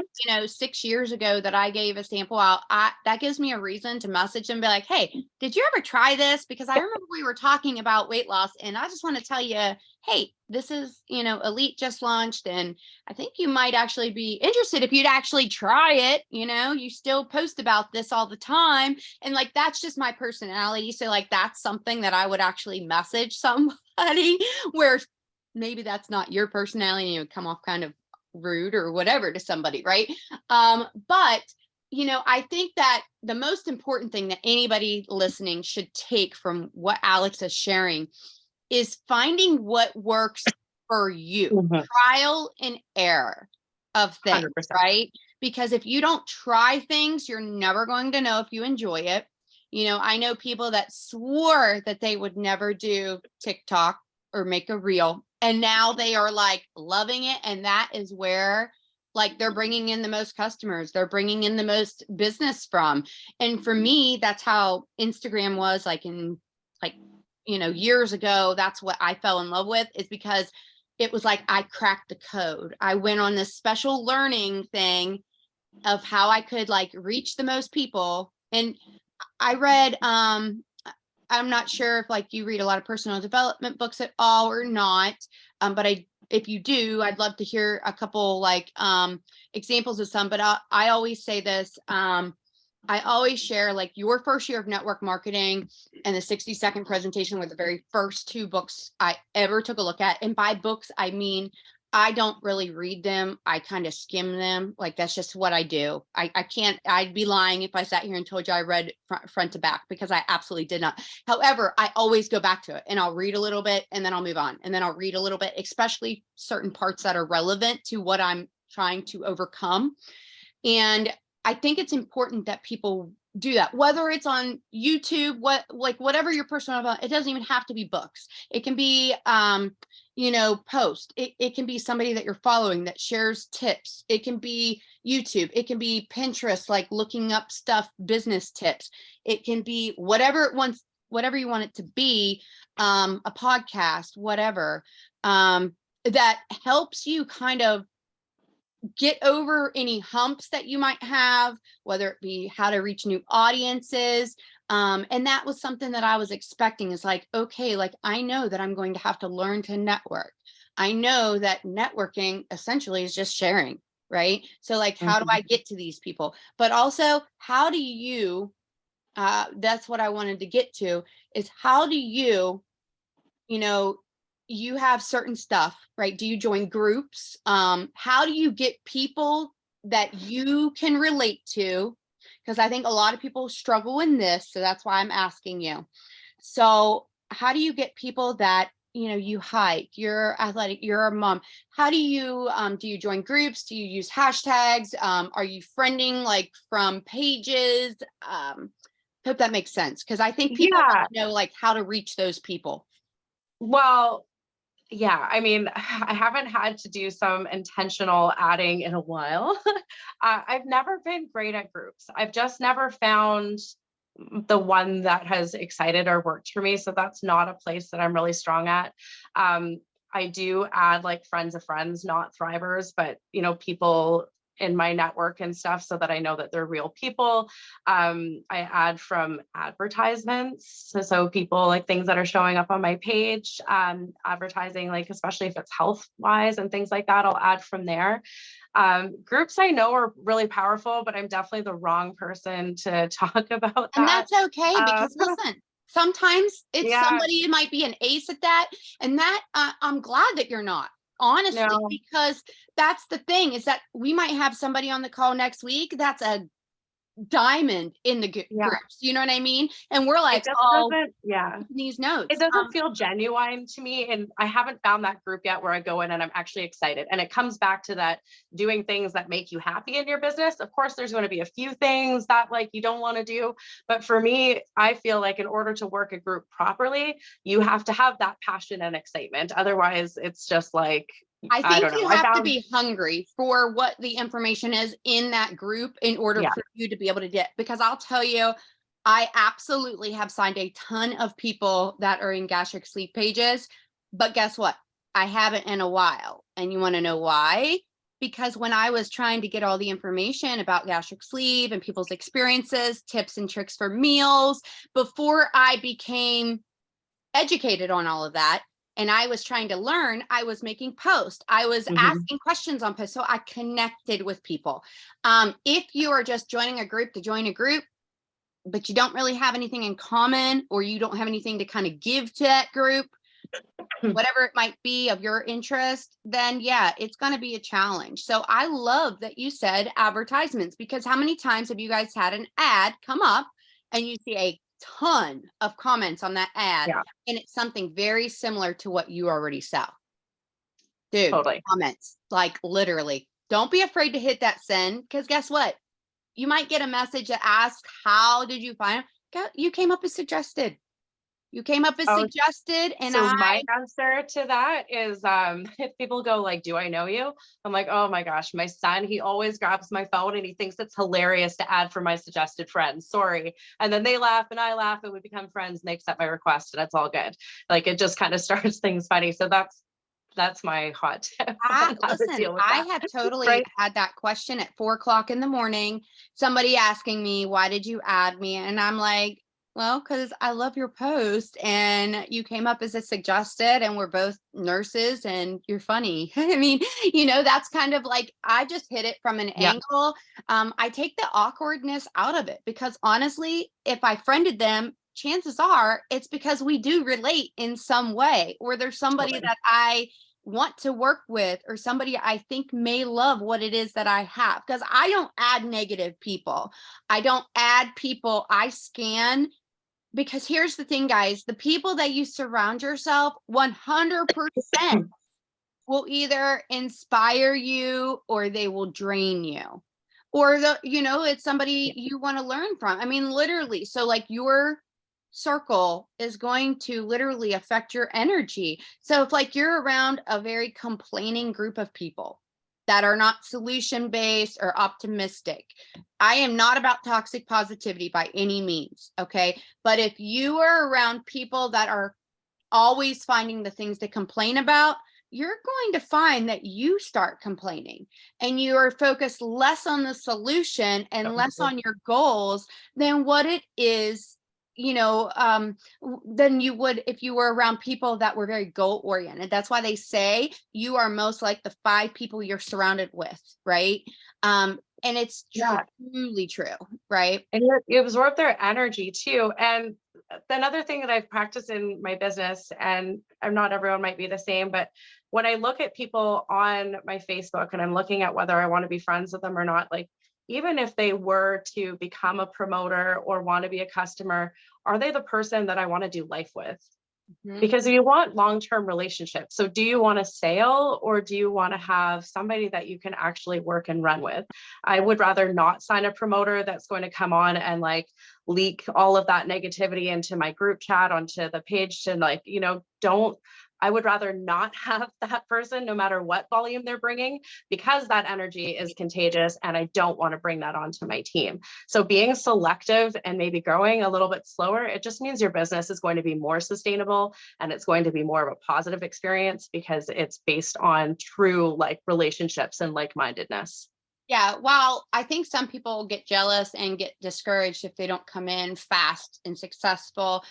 6 years ago that I gave a sample out. That gives me a reason to message them and be like, hey, did you ever try this? Because I remember we were talking about weight loss, and I just want to tell you, hey, this is, Elite just launched, and I think you might actually be interested if you'd actually try it. You still post about this all the time. And like, that's just my personality. So like, that's something that I would actually message somebody, where maybe that's not your personality, and you would come off kind of rude or whatever to somebody, right? But I think that the most important thing that anybody listening should take from what Alex is sharing is finding what works for you. Trial and error of things, 100%. right? Because if you don't try things, you're never going to know if you enjoy it. I know people that swore that they would never do TikTok or make a reel, And now they are like loving it. And that is where like they're bringing in the most customers, they're bringing in the most business from. And for me, that's how Instagram was like in like, years ago. That's what I fell in love with, is because it was like I cracked the code. I went on this special learning thing of how I could like reach the most people. And I read, I'm not sure if like you read a lot of personal development books at all or not. But if you do, I'd love to hear a couple like examples of some. But I always say this. I always share like your first year of network marketing and the 60-second presentation were the very first two books I ever took a look at. And by books, I mean, I don't really read them. I kind of skim them. Like, that's just what I do. I can't, I'd be lying if I sat here and told you I read front to back, because I absolutely did not. However, I always go back to it and I'll read a little bit and then I'll move on. And then I'll read a little bit, especially certain parts that are relevant to what I'm trying to overcome. And I think it's important that people do that, whether it's on YouTube, whatever your personal about. It doesn't even have to be books. It can be, post. It can be somebody that you're following that shares tips. It can be YouTube. It can be Pinterest, like looking up stuff, business tips. It can be whatever you want it to be, a podcast, whatever, that helps you kind of get over any humps that you might have, whether it be how to reach new audiences. And that was something that I was expecting, is like, okay, like I know that I'm going to have to learn to network. I know that networking essentially is just sharing, right? So like, how do I get to these people? But also, how do you, that's what I wanted to get to, is how do you, you have certain stuff, right? Do you join groups? How do you get people that you can relate to? Because I think a lot of people struggle in this. So that's why I'm asking you. So how do you get people that, you hike, you're athletic, you're a mom? How do you join groups? Do you use hashtags? Are you friending like from pages? Hope that makes sense. Because I think people want to know like how to reach those people. Well, yeah, I mean, I haven't had to do some intentional adding in a while. I've never been great at groups. I've just never found the one that has excited or worked for me. So that's not a place that I'm really strong at. I do add like friends of friends, not thrivers, but people in my network and stuff, so that I know that they're real people. I add from advertisements. So people like things that are showing up on my page, advertising, like, especially if it's health wise and things like that, I'll add from there. Groups I know are really powerful, but I'm definitely the wrong person to talk about that. And that's okay, because listen, sometimes it's somebody who might be an ace at that. And that I'm glad that you're not, honestly, because that's the thing, is that we might have somebody on the call next week that's a diamond in the groups, you know what I mean? And we're like, these notes. It doesn't feel genuine to me. And I haven't found that group yet where I go in and I'm actually excited. And it comes back to that, doing things that make you happy in your business. Of course, there's going to be a few things that like you don't want to do. But for me, I feel like in order to work a group properly, you have to have that passion and excitement. Otherwise, it's just like, I think you have to be hungry for what the information is in that group in order for you to be able to get, because I'll tell you, I absolutely have signed a ton of people that are in gastric sleep pages, but guess what? I haven't in a while. And you want to know why? Because when I was trying to get all the information about gastric sleep and people's experiences, tips and tricks for meals, before I became educated on all of that, and I was trying to learn, I was making posts. I was asking questions on posts. So I connected with people. If you are just joining a group to join a group, but you don't really have anything in common, or you don't have anything to kind of give to that group, whatever it might be of your interest, then yeah, it's going to be a challenge. So I love that you said advertisements, because how many times have you guys had an ad come up and you see a ton of comments on that ad, and it's something very similar to what you already sell? Dude, comments, like literally. Don't be afraid to hit that send, because guess what? You might get a message that asks, how did you find it? You came up as suggested. You came up as Oh, suggested, and so my answer to that is, if people go like, "Do I know you?" I'm like, "Oh my gosh, my son, he always grabs my phone and he thinks it's hilarious to add for my suggested friends. Sorry." And then they laugh and I laugh and we become friends and they accept my request and it's all good. Like it just kind of starts things funny. So that's my hot tip on how to listen, deal with I that. have totally Right? had that question at 4 o'clock in the morning. Somebody asking me, why did you add me? And I'm like, well, because I love your post and you came up as a suggested, and we're both nurses and you're funny. I mean, that's kind of like I just hit it from an Yeah. angle. I take the awkwardness out of it because honestly, if I friended them, chances are it's because we do relate in some way, or there's somebody Totally. that I want to work with, or somebody I think may love what it is that I have. Because I don't add negative people. I don't add people. I scan, because here's the thing, guys, the people that you surround yourself 100% will either inspire you or they will drain you. Or it's somebody Yeah. you want to learn from. I mean, literally. So like your circle is going to literally affect your energy. So if like you're around a very complaining group of people that are not solution based or optimistic, I am not about toxic positivity by any means, okay? But if you are around people that are always finding the things to complain about, you're going to find that you start complaining and you are focused less on the solution and less Totally. on your goals than what it is, than you would if you were around people that were very goal oriented. That's why they say you are most like the 5 people you're surrounded with, right? And it's Yeah. truly true, right? And you absorb their energy too. And another thing that I've practiced in my business, and I'm not everyone might be the same, but when I look at people on my Facebook and I'm looking at whether I want to be friends with them or not, like even if they were to become a promoter or want to be a customer, are they the person that I want to do life with? Mhm. Because you want long-term relationships. So do you want a sale or do you want to have somebody that you can actually work and run with? I would rather not sign a promoter that's going to come on and like leak all of that negativity into my group chat onto the page to like, don't I would rather not have that person no matter what volume they're bringing because that energy is contagious and I don't want to bring that onto my team. So being selective and maybe growing a little bit slower, it just means your business is going to be more sustainable and it's going to be more of a positive experience because it's based on true like relationships and like-mindedness. Yeah, while I think some people get jealous and get discouraged if they don't come in fast and successful,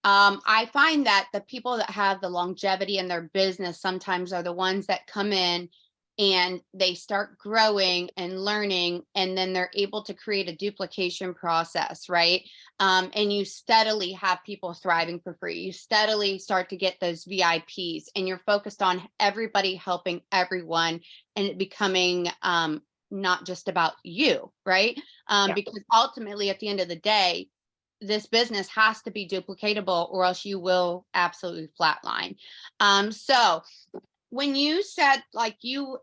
I find that the people that have the longevity in their business sometimes are the ones that come in and they start growing and learning, and then they're able to create a duplication process, right? And you steadily have people thriving for free. You steadily start to get those VIPs, and you're focused on everybody helping everyone and it becoming not just about you, right? Yeah. Because ultimately, at the end of the day, this business has to be duplicatable or else you will absolutely flatline. So when you said like you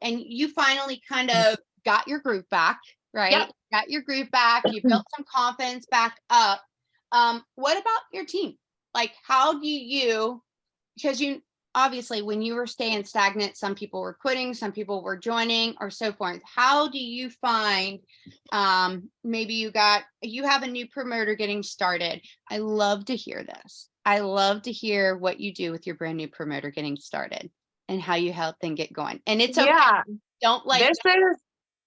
finally kind of got your group back, Yep. right? Got your group back, you built some confidence back up. What about your team? Like, how do you, because you obviously when you were staying stagnant, some people were quitting, some people were joining, or so forth. How do you find maybe you have a new promoter getting started? I love to hear this. I love to hear what you do with your brand new promoter getting started and how you help them get going. And it's okay. Yeah. Don't like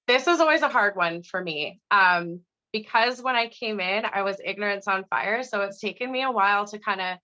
This is always a hard one for me. Because when I came in, I was ignorance on fire. So it's taken me a while to kind of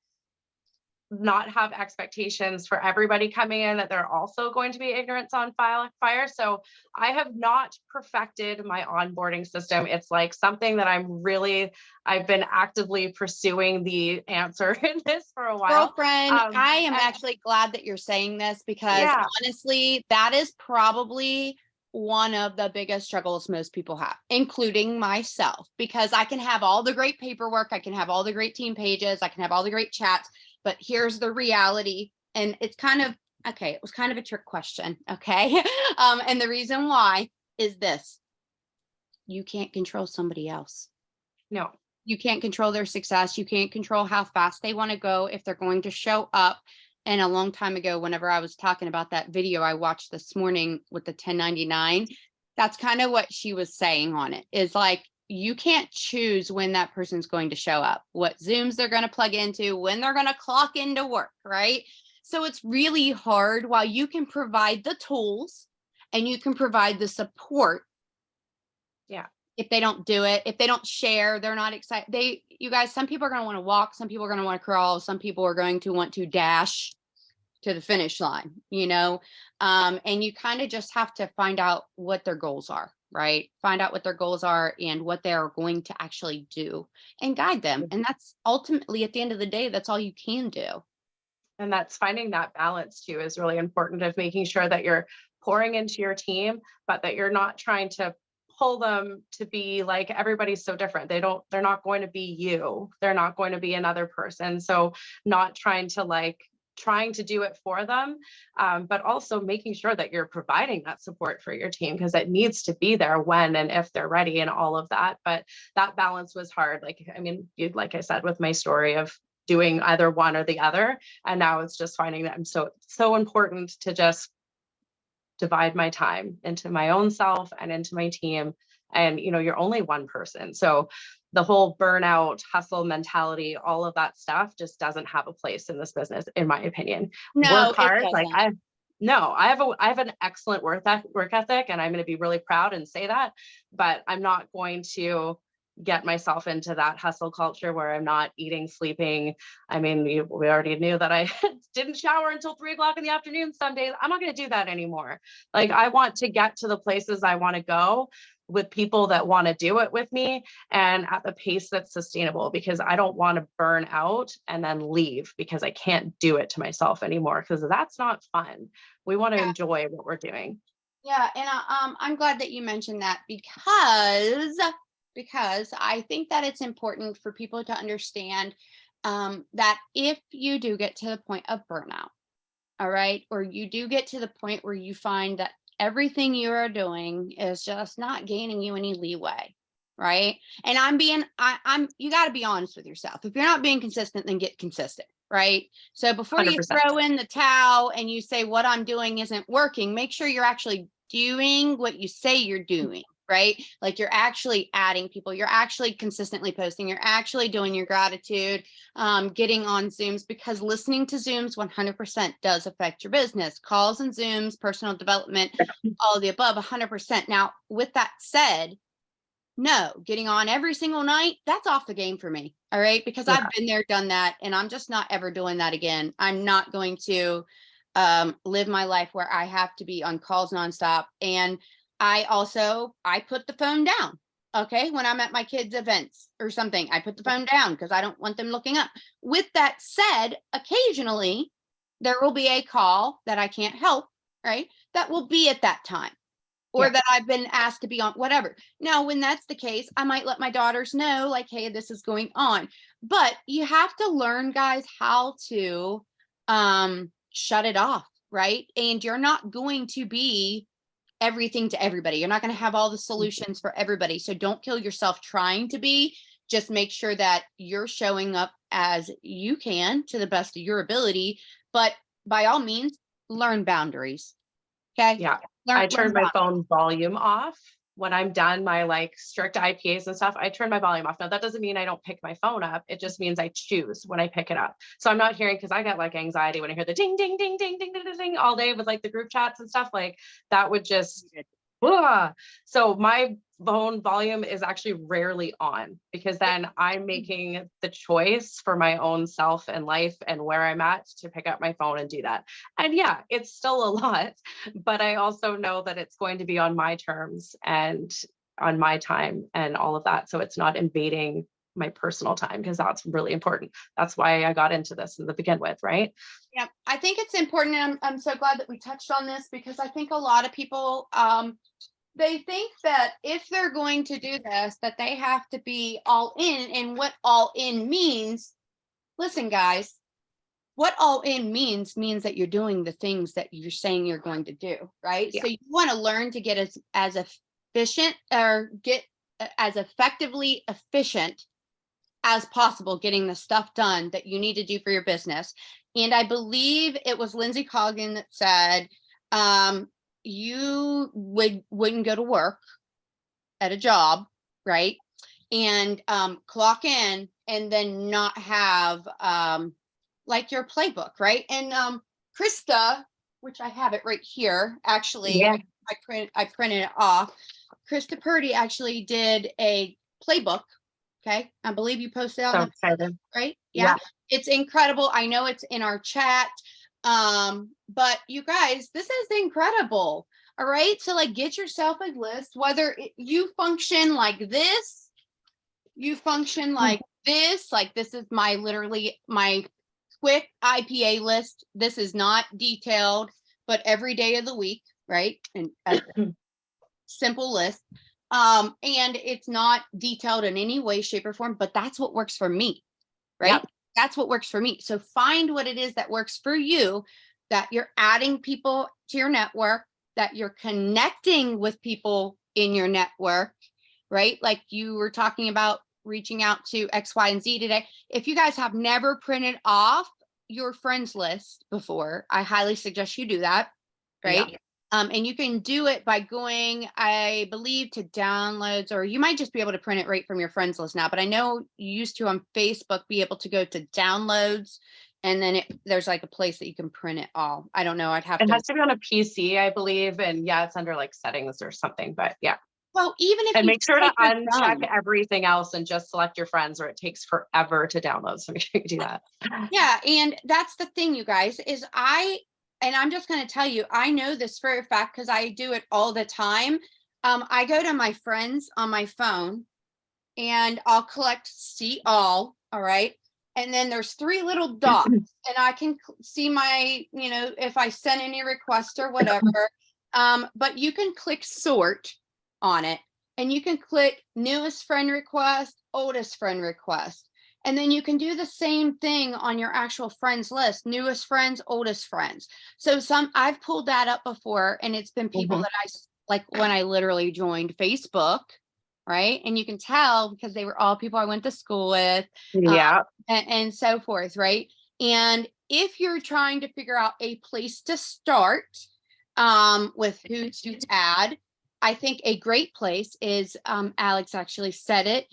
not have expectations for everybody coming in that they're also going to be ignorance on fire. So I have not perfected my onboarding system. It's like something that I've been actively pursuing the answer in this for a while. girlfriend, I am And actually glad that you're saying this because yeah, honestly, that is probably one of the biggest struggles most people have, including myself, because I can have all the great paperwork, I can have all the great team pages, I can have all the great chats, but here's the reality. And it's kind of okay, it was kind of a trick question. Okay. And the reason why is this: you can't control somebody else. no, You can't control their success. You can't control how fast they want to go, if they're going to show up. And a long time ago, whenever I was talking about that video I watched this morning with the 1099, that's kind of what she was saying on it, is like, you can't choose when that person's going to show up, what Zooms they're going to plug into, when they're going to clock into work, right? So it's really hard. While you can provide the tools and you can provide the support, Yeah. if they don't do it, if they don't share, they're not excited. You guys, some people are going to want to walk, some people are going to want to crawl, some people are going to want to dash to the finish line, and you kind of just have to find out what their goals are, right? Find out what their goals are and what they're going to actually do, and guide them. And that's ultimately, at the end of the day, that's all you can do. And that's finding that balance too is really important, of making sure that you're pouring into your team, but that you're not trying to pull them to be like, everybody's so different. They're not going to be you. They're not going to be another person. So not trying to do it for them, but also making sure that you're providing that support for your team, because it needs to be there when and if they're ready and all of that. But that balance was hard. Like I said, with my story of doing either one or the other. And now it's just finding that I'm so important to just divide my time into my own self and into my team. And, you're only one person. So the whole burnout, hustle mentality, all of that stuff just doesn't have a place in this business, in my opinion. No, Work it hard. doesn't. I have an excellent work ethic, and I'm going to be really proud and say that, but I'm not going to get myself into that hustle culture where I'm not eating, sleeping. We already knew that I didn't shower until 3 o'clock in the afternoon some days. I'm not going to do that anymore. Like, I want to get to the places I want to go with people that want to do it with me, and at the pace that's sustainable, because I don't want to burn out and then leave because I can't do it to myself anymore, because that's not fun. We want to Yeah. enjoy what we're doing. Yeah, and I'm glad that you mentioned that, because I think that it's important for people to understand that if you do get to the point of burnout, all right, or you do get to the point where you find that everything you are doing is just not gaining you any leeway, right? And I'm you got to be honest with yourself. If you're not being consistent, then get consistent, right? So before you 100%. throw in the towel and you say what I'm doing isn't working, make sure you're actually doing what you say you're doing, right? Like, you're actually adding people, you're actually consistently posting, you're actually doing your gratitude, getting on Zooms, because listening to Zooms 100% does affect your business. Calls and Zooms, personal development, all of the above, 100%. Now, with that said, no, getting on every single night, that's off the game for me. All right. Because Yeah. I've been there, done that, and I'm just not ever doing that again. I'm not going to live my life where I have to be on calls nonstop. And I put the phone down. Okay. When I'm at my kids' events or something, I put the phone down because I don't want them looking up. With that said, occasionally there will be a call that I can't help, right? That will be at that time, or Yeah. that I've been asked to be on, whatever. Now, when that's the case, I might let my daughters know, like, hey, this is going on. But you have to learn, guys, how to shut it off, right? And you're not going to be everything to everybody. You're not going to have all the solutions for everybody. So don't kill yourself trying to be. Just make sure that you're showing up as you can to the best of your ability. But by all means, learn boundaries. Okay. Yeah. Learn I turn my boundaries. phone volume off when I'm done my strict IPAs and stuff. I turn my volume off. Now, that doesn't mean I don't pick my phone up. It just means I choose when I pick it up. So I'm not hearing, because I get anxiety when I hear the ding, ding, ding, ding, ding, ding, ding, ding all day with the group chats and stuff. That would just, so my phone volume is actually rarely on, because then I'm making the choice for my own self and life and where I'm at to pick up my phone and do that. And yeah, it's still a lot, but I also know that it's going to be on my terms and on my time and all of that. So it's not invading my personal time, because that's really important. That's why I got into this in the begin with, right? Yeah, I think it's important. And I'm so glad that we touched on this, because I think a lot of people, they think that if they're going to do this, that they have to be all in. And what all in means, listen, guys, what all in means that you're doing the things that you're saying you're going to do, right? Yeah. So you want to learn to get as efficient, or get as effectively efficient as possible getting the stuff done that you need to do for your business. And I believe it was Lindsay Coggin that said, you wouldn't go to work at a job, right? And clock in and then not have like your playbook, right? And Krista, which I have it right here, actually, Yeah. I printed it off. Krista Purdy actually did a playbook. Okay, I believe you posted So on excited. right? Yeah. It's incredible. I know it's in our chat. But you guys, this is incredible. All right. So like get yourself a list, whether you function like this, you function like this is my literally my quick IPA list. This is not detailed, but every day of the week, right? And a simple list. And it's not detailed in any way, shape, or form, but that's what works for me, right? Yep. That's what works for me. So find what it is that works for you, that you're adding people to your network, that you're connecting with people in your network, right? Like you were talking about reaching out to X, Y, and Z today. If you guys have never printed off your friends list before, I highly suggest you do that, right? Yeah. And you can do it by going, I believe, to downloads, or you might just be able to print it right from your friends list now. But I know you used to on Facebook be able to go to downloads, and then there's like a place that you can print it all. I don't know. I'd have It to. has to be on a PC, I believe. And yeah, it's under like settings or something, but yeah. Well, even if And you make sure to take your uncheck phone, everything else and just select your friends, or it takes forever to download. So make sure you do that. yeah, and that's the thing, you guys, is and I'm just going to tell you, I know this for a fact because I do it all the time. I go to my friends on my phone and I'll collect see all right. And then there's three little dots and I can see my, if I send any requests or whatever. But you can click sort on it and you can click newest friend request, oldest friend request. And then you can do the same thing on your actual friends list, newest friends, oldest friends. So I've pulled that up before and it's been people that I like when I literally joined Facebook, right? And you can tell because they were all people I went to school with, Yeah. and so forth, right? And if you're trying to figure out a place to start with who to add, I think a great place is, Alex actually said it,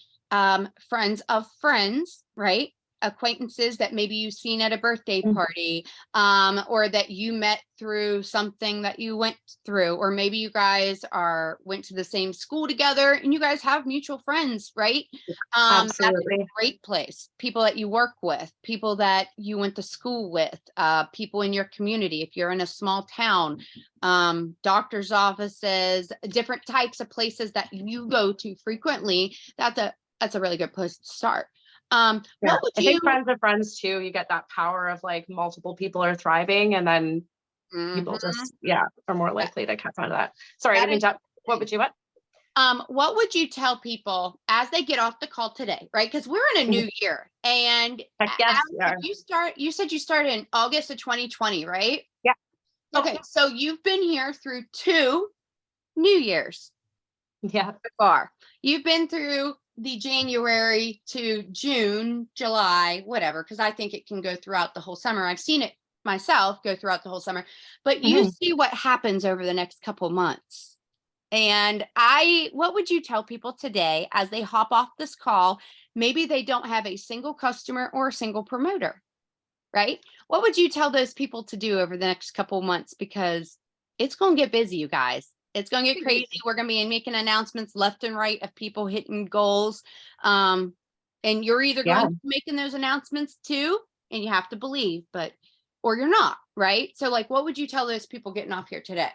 friends of friends, right? Acquaintances that maybe you've seen at a birthday party, or that you met through something that you went through, or maybe you guys went to the same school together and you guys have mutual friends, right? That's a Absolutely. great place. People that you work with, people that you went to school with, people in your community. If you're in a small town, doctor's offices, different types of places that you go to frequently. That's a really good place to start. Yeah. What would I you? think friends of friends too, you get that power of like multiple people are thriving and then people just, are more likely to catch on to that. Sorry, I didn't mean to. What would you tell people as they get off the call today, right? Because we're in a new year, and Heck yes, Alex, you said you started in August of 2020, right? Yeah. Okay, so you've been here through 2 New Years. Yeah. So far. You've been through the January to June, July, whatever, because I think it can go throughout the whole summer. I've seen it myself go throughout the whole summer, but you see what happens over the next couple months. And what would you tell people today as they hop off this call? Maybe they don't have a single customer or a single promoter, right? What would you tell those people to do over the next couple months? Because it's going to get busy, you guys. It's going to get crazy. We're going to be making announcements left and right of people hitting goals. And you're either going to be making those announcements too, and you have to believe, or you're not, right? So like, what would you tell those people getting off here today?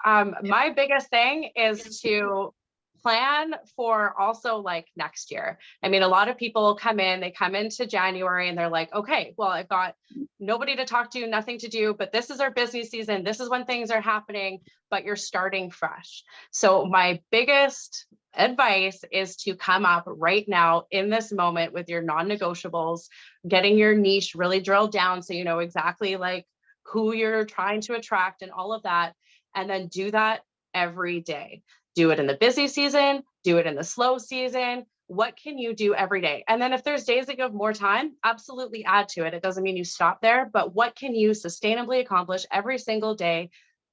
My biggest thing is to plan for also like next year. I mean, a lot of people they come into January and they're like, okay, well, I've got nobody to talk to, nothing to do, but this is our busy season. This is when things are happening, but you're starting fresh. So my biggest advice is to come up right now in this moment with your non-negotiables, getting your niche really drilled down so you know exactly like who you're trying to attract and all of that. And then do that every day. Do it in the busy season, do it in the slow season, what can you do every day? And then if there's days that you have more time, absolutely add to it. It doesn't mean you stop there, but what can you sustainably accomplish every single day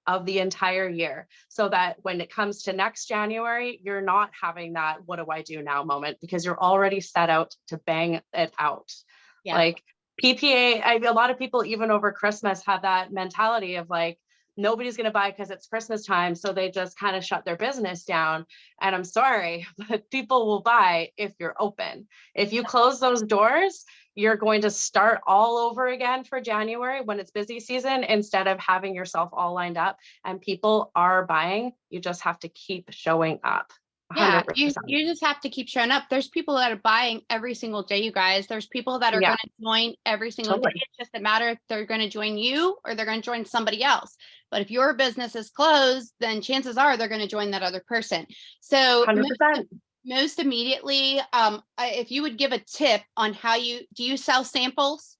of the entire year, so that when it comes to next January, you're not having that what do I do now moment, because you're already set out to bang it out. Yeah. Like PPA, a lot of people even over Christmas have that mentality of like, nobody's going to buy because it's Christmas time. So they just kind of shut their business down. And I'm sorry, but people will buy if you're open. If you close those doors, you're going to start all over again for January when it's busy season, instead of having yourself all lined up. And people are buying. You just have to keep showing up. Yeah, 100%. you just have to keep showing up. There's people that are buying every single day, you guys. There's people that are Yeah, going to join every single day. totally. It's just a matter if they're going to join you or they're going to join somebody else. But if your business is closed, then chances are they're going to join that other person. So 100%. most immediately, if you would give a tip on how do you sell samples?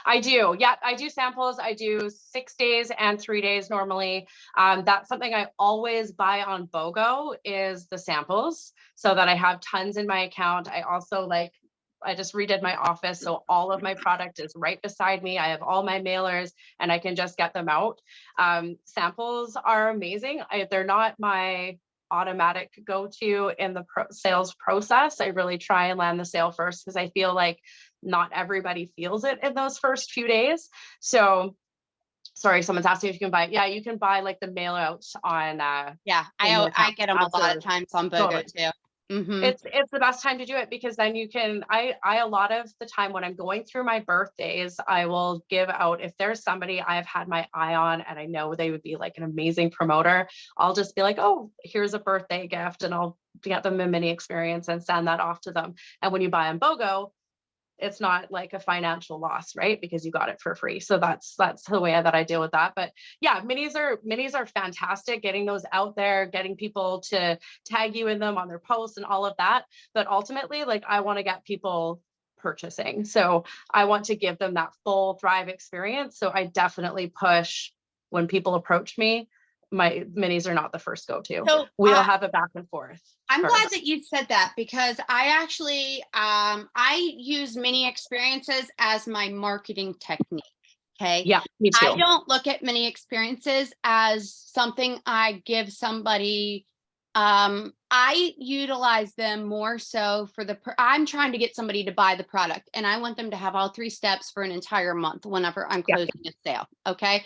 I do. Yeah, I do samples. I do 6 days and 3 days normally. That's something I always buy on BOGO, is the samples, so that I have tons in my account. I also I just redid my office, so all of my product is right beside me. I have all my mailers and I can just get them out. Samples are amazing. They're not my automatic go-to in the sales process. I really try and land the sale first, because I feel like not everybody feels it in those first few days. So sorry, someone's asking if you can buy. Yeah, you can buy like the mail outs on Yeah, I get them a lot of times on BOGO too. Mm-hmm. It's the best time to do it, because then you can, I a lot of the time when I'm going through my birthdays, I will give out, if there's somebody I've had my eye on and I know they would be like an amazing promoter, I'll just be like, oh, here's a birthday gift, and I'll get them a mini experience and send that off to them. And when you buy on BOGO, it's not like a financial loss, right? Because you got it for free. So that's the way that I deal with that. But yeah, minis are fantastic, getting those out there, getting people to tag you in them on their posts and all of that. But ultimately, like, I want to get people purchasing. So I want to give them that full Thrive experience. So I definitely push, when people approach me, my minis are not the first go-to. So, we'll have a back and forth. I'm glad that you said that, because I actually, I use mini experiences as my marketing technique. Okay. Yeah, me too. I don't look at mini experiences as something I give somebody. I utilize them more so for I'm trying to get somebody to buy the product, and I want them to have all 3 steps for an entire month whenever I'm closing a sale. Okay.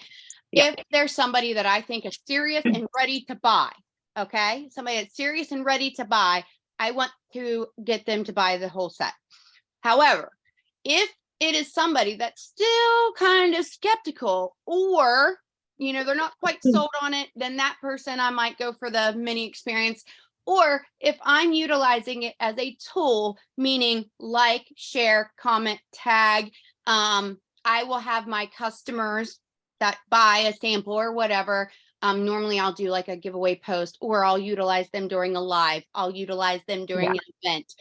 Yeah. If there's somebody that I think is serious and ready to buy, okay, somebody that's serious and ready to buy, I want to get them to buy the whole set. However, if it is somebody that's still kind of skeptical, or they're not quite sold on it, then that person, I might go for the mini experience. Or if I'm utilizing it as a tool, meaning like, share, comment, tag, I will have my customers that buy a sample or whatever. Normally I'll do like a giveaway post, or I'll utilize them during a live. I'll utilize them during an event,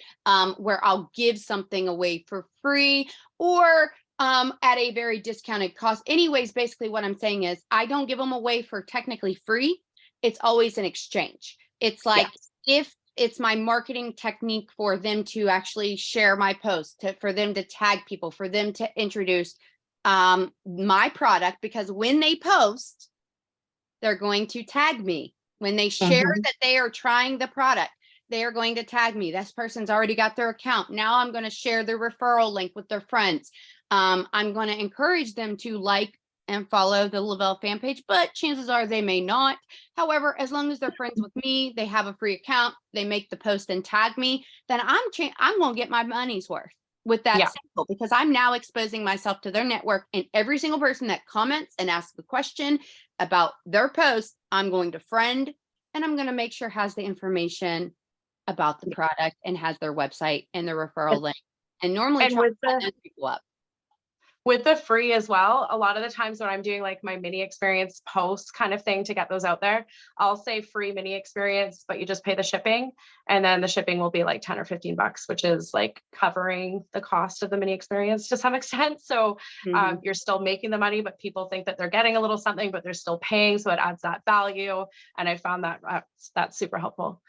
where I'll give something away for free, or at a very discounted cost. Anyways, basically what I'm saying is, I don't give them away for technically free. It's always an exchange. It's like, if it's my marketing technique for them to actually share my post, for them to tag people, for them to introduce my product, because when they post, they're going to tag me. When they share that they are trying the product, they are going to tag me. This person's already got their account. Now I'm going to share their referral link with their friends. I'm going to encourage them to like and follow the Lavelle fan page, but chances are they may not. However, as long as they're friends with me, they have a free account, they make the post and tag me, then I'm going to get my money's worth with that sample, because I'm now exposing myself to their network, and every single person that comments and asks a question about their post, I'm going to friend, and I'm going to make sure has the information about the product and has their website and their referral link, and normally try to sign those people up. With the free as well, a lot of the times when I'm doing like my mini experience post kind of thing to get those out there, I'll say free mini experience, but you just pay the shipping, and then the shipping will be like 10 or 15 bucks, which is like covering the cost of the mini experience to some extent. So you're still making the money, but people think that they're getting a little something, but they're still paying. So it adds that value. And I found that that's super helpful.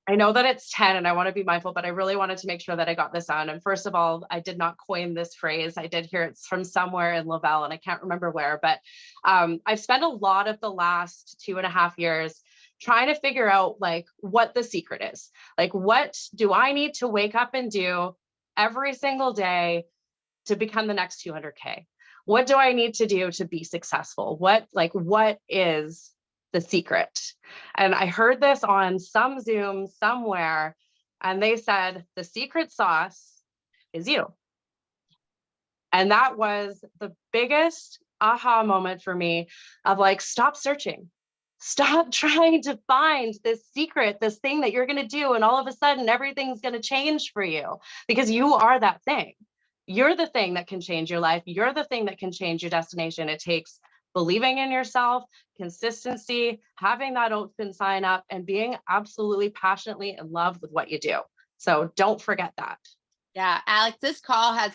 I know that it's 10 and I want to be mindful, but I really wanted to make sure that I got this on. And first of all, I did not coin this phrase. I did hear it's from somewhere in Lavelle and I can't remember where, but I've spent a lot of the last 2.5 years trying to figure out like what the secret is. Like, what do I need to wake up and do every single day to become the next 200K? What do I need to do to be successful? What is the secret? And I heard this on some Zoom somewhere, and they said the secret sauce is you. And that was the biggest aha moment for me of like, stop searching. Stop trying to find this secret, this thing that you're going to do. And all of a sudden, everything's going to change for you because you are that thing. You're the thing that can change your life. You're the thing that can change your destination. It takes believing in yourself, consistency, having that open sign up, and being absolutely passionately in love with what you do. So don't forget that. Yeah, Alex, this call has